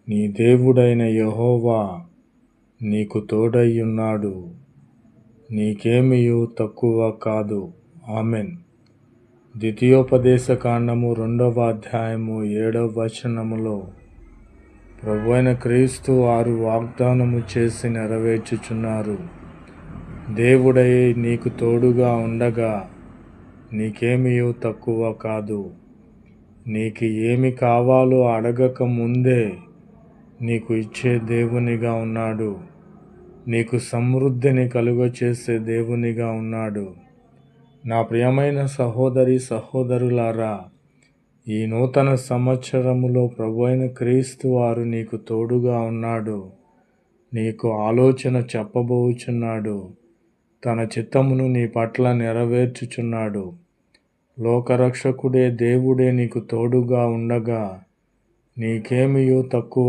నీ దేవుడైన యెహోవా నీకు తోడైయున్నాడు. నీకేమియూ తక్కువ కాదు. ఆమేన్. ద్వితీయోపదేశకాండము 2వ అధ్యాయము 7వ వచనములో ప్రభువైన క్రీస్తు వారు వాగ్దానము చేసి నెరవేర్చుచున్నారు. దేవుడై నీకు తోడుగా ఉండగా నీకేమియూ తక్కువ కాదు. నీకు ఏమి కావాలో అడగక ముందే నీకు ఇచ్చే దేవునిగా ఉన్నాడు. నీకు సమృద్ధిని కలుగచేసే దేవునిగా ఉన్నాడు. నా ప్రియమైన సహోదరి సహోదరులారా, ఈ నూతన సంవత్సరములో ప్రభువైన క్రీస్తు వారు నీకు తోడుగా ఉన్నాడు. నీకు ఆలోచన చెప్పబోచున్నాడు. తన చిత్తమును నీ పట్ల నెరవేర్చుచున్నాడు. లోకరక్షకుడే దేవుడే నీకు తోడుగా ఉండగా నీకేమియూ తక్కువ